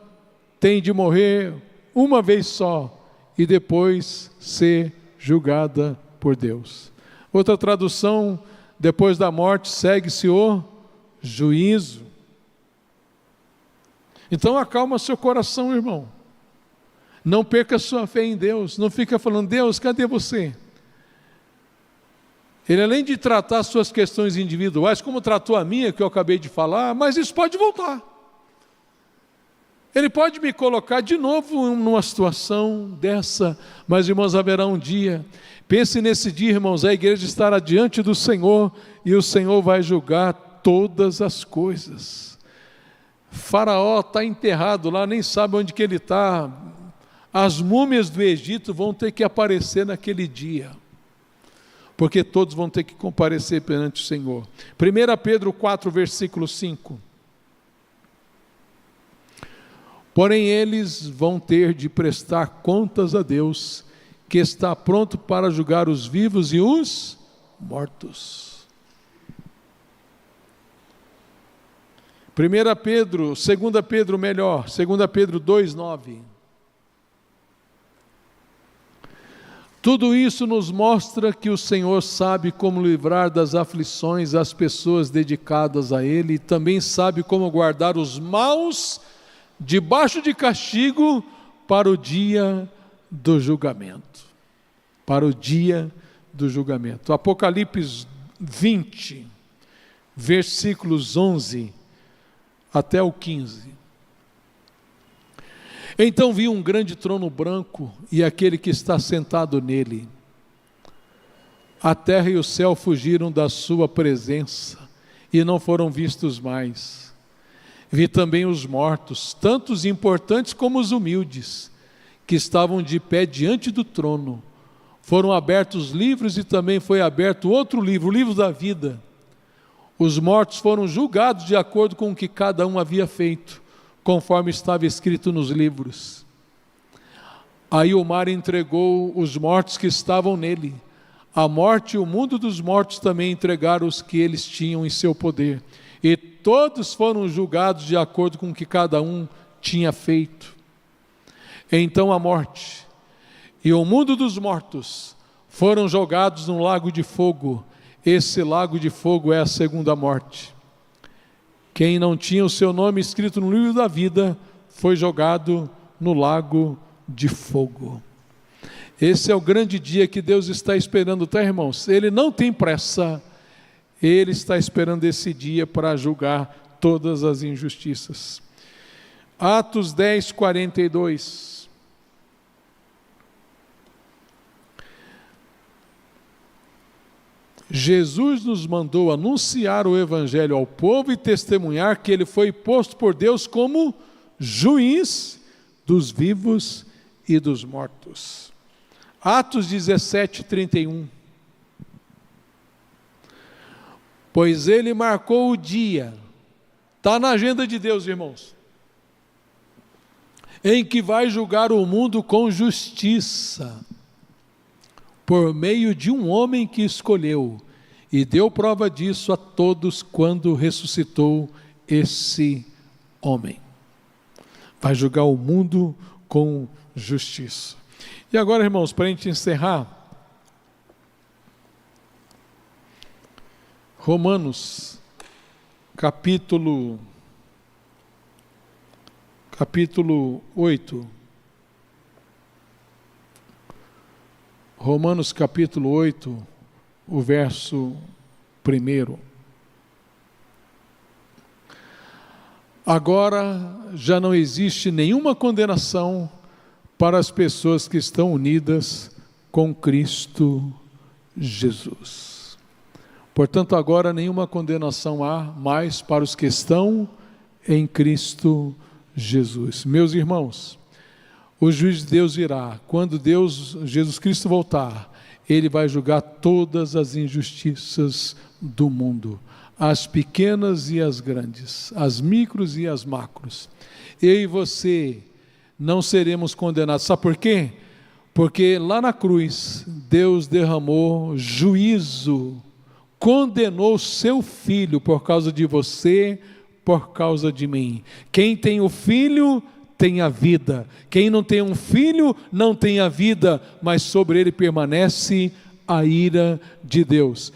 tem de morrer uma vez só e depois ser julgada por Deus. Outra tradução: depois da morte segue-se o juízo. Então acalma seu coração, irmão. Não perca sua fé em Deus. Não fica falando: Deus, cadê você? Ele, além de tratar suas questões individuais, como tratou a minha, que eu acabei de falar, mas isso pode voltar. Ele pode me colocar de novo numa situação dessa, mas, irmãos, haverá um dia. Pense nesse dia, irmãos, a igreja estará diante do Senhor e o Senhor vai julgar todas as coisas. Faraó está enterrado lá, nem sabe onde que ele está. As múmias do Egito vão ter que aparecer naquele dia, porque todos vão ter que comparecer perante o Senhor. 1 Pedro 4, versículo 5. Porém eles vão ter de prestar contas a Deus, que está pronto para julgar os vivos e os mortos. 2 Pedro 2:9. Tudo isso nos mostra que o Senhor sabe como livrar das aflições as pessoas dedicadas a Ele, e também sabe como guardar os maus debaixo de castigo para o dia do julgamento. Para o dia do julgamento. Apocalipse 20, versículos 11 até o 15. Então vi um grande trono branco e aquele que está sentado nele. A terra e o céu fugiram da sua presença e não foram vistos mais. Vi também os mortos, tanto os importantes como os humildes, que estavam de pé diante do trono. Foram abertos livros e também foi aberto outro livro, o livro da vida. Os mortos foram julgados de acordo com o que cada um havia feito, conforme estava escrito nos livros. Aí o mar entregou os mortos que estavam nele. A morte e o mundo dos mortos também entregaram os que eles tinham em seu poder. E todos foram julgados de acordo com o que cada um tinha feito. Então a morte e o mundo dos mortos foram jogados no lago de fogo. Esse lago de fogo é a segunda morte. Quem não tinha o seu nome escrito no livro da vida foi jogado no lago de fogo. Esse é o grande dia que Deus está esperando, tá, irmãos? Ele não tem pressa, Ele está esperando esse dia para julgar todas as injustiças. Atos 10, 42. Jesus nos mandou anunciar o Evangelho ao povo e testemunhar que Ele foi posto por Deus como juiz dos vivos e dos mortos. Atos 17, 31. Pois Ele marcou o dia, está na agenda de Deus, irmãos, em que vai julgar o mundo com justiça, por meio de um homem que escolheu, e deu prova disso a todos quando ressuscitou esse homem. Vai julgar o mundo com justiça. E agora, irmãos, para a gente encerrar, Romanos, capítulo 8. Romanos capítulo 8, o verso 1. Agora já não existe nenhuma condenação para as pessoas que estão unidas com Cristo Jesus. Portanto, agora nenhuma condenação há mais para os que estão em Cristo Jesus. Meus irmãos, o juiz de Deus virá. Quando Jesus Cristo voltar, Ele vai julgar todas as injustiças do mundo, as pequenas e as grandes, as micros e as macros. Eu e você não seremos condenados. Sabe por quê? Porque lá na cruz, Deus derramou juízo, condenou seu Filho por causa de você, por causa de mim. Quem tem o Filho tem a vida. Quem não tem um filho não tem a vida, mas sobre ele permanece a ira de Deus.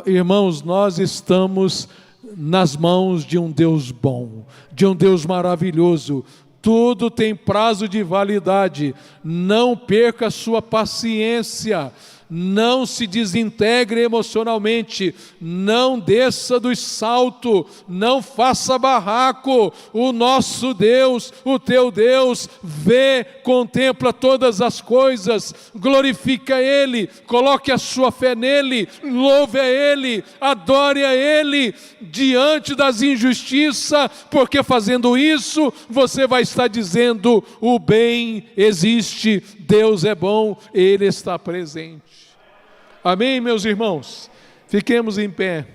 Irmãos, nós estamos nas mãos de um Deus bom, de um Deus maravilhoso. Tudo tem prazo de validade. Não perca a sua paciência. Não se desintegre emocionalmente, não desça do salto, não faça barraco. O nosso Deus, o teu Deus, vê, contempla todas as coisas, glorifica Ele, coloque a sua fé nele, louve a Ele, adore a Ele, diante das injustiças, porque fazendo isso, você vai estar dizendo: o bem existe, Deus é bom, Ele está presente. Amém, meus irmãos? Fiquemos em pé.